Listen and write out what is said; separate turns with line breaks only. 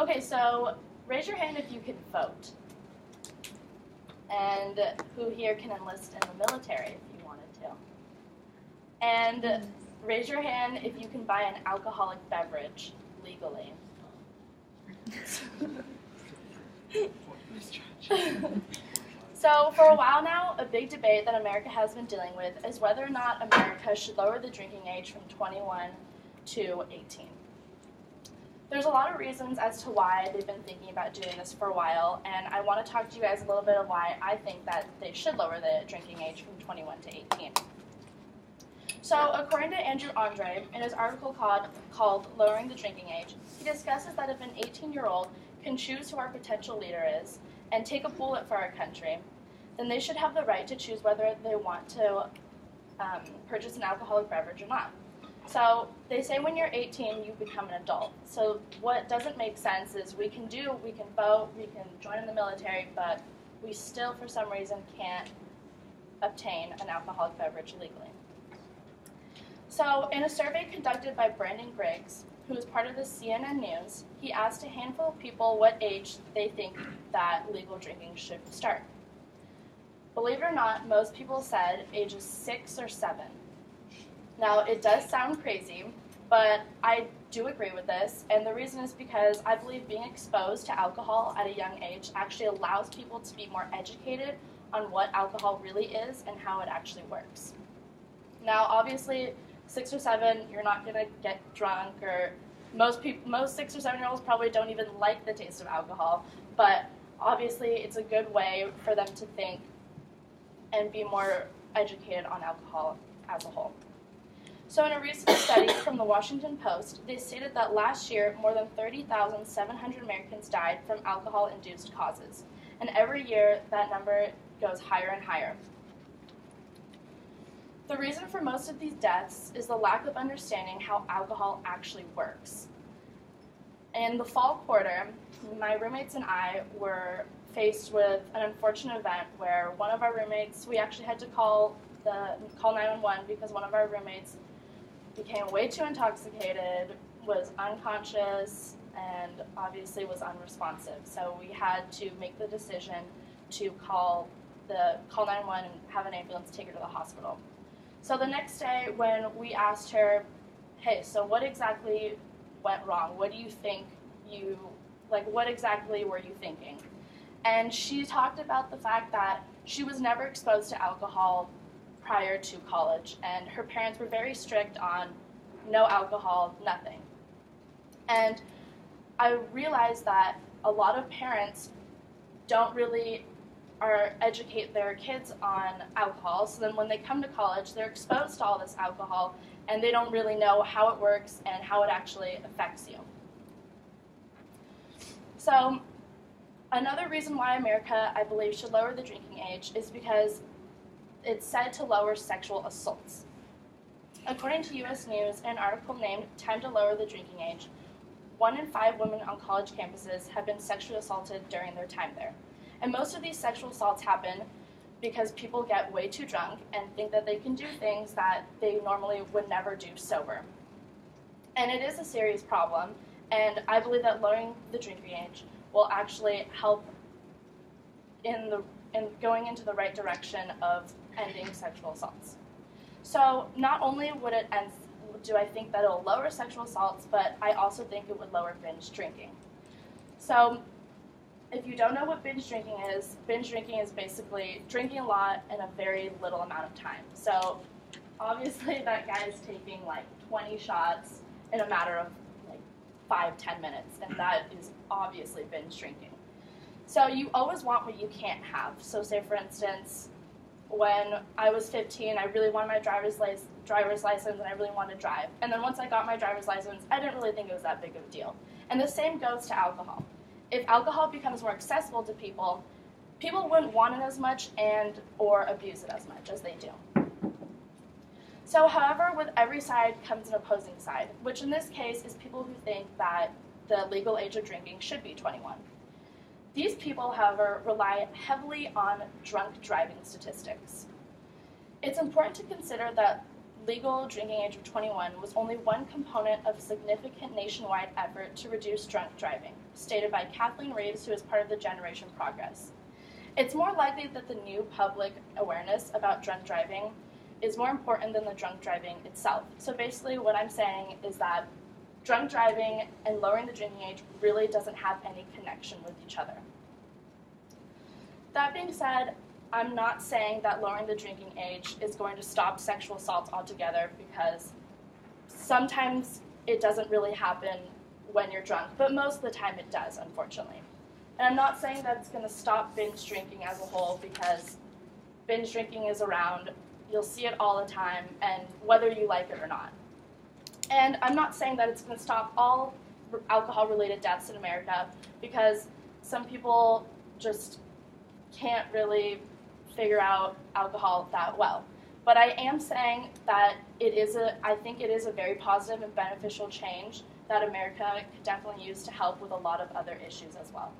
Okay, so raise your hand if you can vote. And who here can enlist in the military if you wanted to. And raise your hand if you can buy an alcoholic beverage legally. So for a while now, a big debate that America has been dealing with is whether or not America should lower the drinking age from 21 to 18. There's a lot of reasons as to why they've been thinking about doing this for a while, and I want to talk to you guys a little bit of why I think that they should lower the drinking age from 21 to 18. So according to Andrew Andre, in his article called Lowering the Drinking Age, he discusses that if an 18-year-old can choose who our potential leader is and take a bullet for our country, then they should have the right to choose whether they want to purchase an alcoholic beverage or not. So they say when you're 18, you become an adult. So what doesn't make sense is we can vote, we can join in the military, but we still, for some reason, can't obtain an alcoholic beverage legally. So in a survey conducted by Brandon Griggs, who is part of the CNN News, he asked a handful of people what age they think that legal drinking should start. Believe it or not, most people said ages 6 or 7. Now, it does sound crazy, but I do agree with this, and the reason is because I believe being exposed to alcohol at a young age actually allows people to be more educated on what alcohol really is and how it actually works. Now, obviously, 6 or 7, you're not going to get drunk, or most 6 or 7-year-olds probably don't even like the taste of alcohol, but obviously it's a good way for them to think and be more educated on alcohol as a whole. So in a recent study from the Washington Post, they stated that last year more than 30,700 Americans died from alcohol-induced causes, and every year that number goes higher and higher. The reason for most of these deaths is the lack of understanding how alcohol actually works. In the fall quarter, my roommates and I were faced with an unfortunate event where one of our roommates, we actually had to call 911 because one of our roommates became way too intoxicated, was unconscious, and obviously was unresponsive. So we had to make the decision to call 911 and have an ambulance take her to the hospital. So the next day when we asked her, hey, so what exactly went wrong? What do you think what exactly were you thinking? And she talked about the fact that she was never exposed to alcohol prior to college, and her parents were very strict on no alcohol, nothing. And I realized that a lot of parents don't really educate their kids on alcohol, so then when they come to college, they're exposed to all this alcohol, and they don't really know how it works and how it actually affects you. So another reason why America, I believe, should lower the drinking age is because it's said to lower sexual assaults. According to U.S. News, in an article named Time to Lower the Drinking Age, 1 in 5 women on college campuses have been sexually assaulted during their time there. And most of these sexual assaults happen because people get way too drunk and think that they can do things that they normally would never do sober. And it is a serious problem, and I believe that lowering the drinking age will actually help in going into the right direction of ending sexual assaults. So not only do I think that it'll lower sexual assaults, but I also think it would lower binge drinking. So if you don't know what binge drinking is basically drinking a lot in a very little amount of time. So obviously that guy is taking like 20 shots in a matter of like 5-10 minutes, and that is obviously binge drinking. So you always want what you can't have. So say for instance, when I was 15, I really wanted my driver's license and I really wanted to drive. And then once I got my driver's license, I didn't really think it was that big of a deal. And the same goes to alcohol. If alcohol becomes more accessible to people, people wouldn't want it as much or abuse it as much as they do. So however, with every side comes an opposing side, which in this case is people who think that the legal age of drinking should be 21. These people, however, rely heavily on drunk driving statistics. It's important to consider that legal drinking age of 21 was only one component of a significant nationwide effort to reduce drunk driving. stated by Kathleen Reeves, who is part of the Generation Progress. It's more likely that the new public awareness about drunk driving is more important than the drunk driving itself. So basically what I'm saying is that drunk driving and lowering the drinking age really doesn't have any connection with each other. That being said, I'm not saying that lowering the drinking age is going to stop sexual assault altogether, because sometimes it doesn't really happen when you're drunk, but most of the time it does, unfortunately. And I'm not saying that it's going to stop binge drinking as a whole, because binge drinking is around, you'll see it all the time, and whether you like it or not. And I'm not saying that it's going to stop all alcohol-related deaths in America, because some people just can't really figure out alcohol that well. But I am saying that I think it is a very positive and beneficial change that America could definitely use to help with a lot of other issues as well.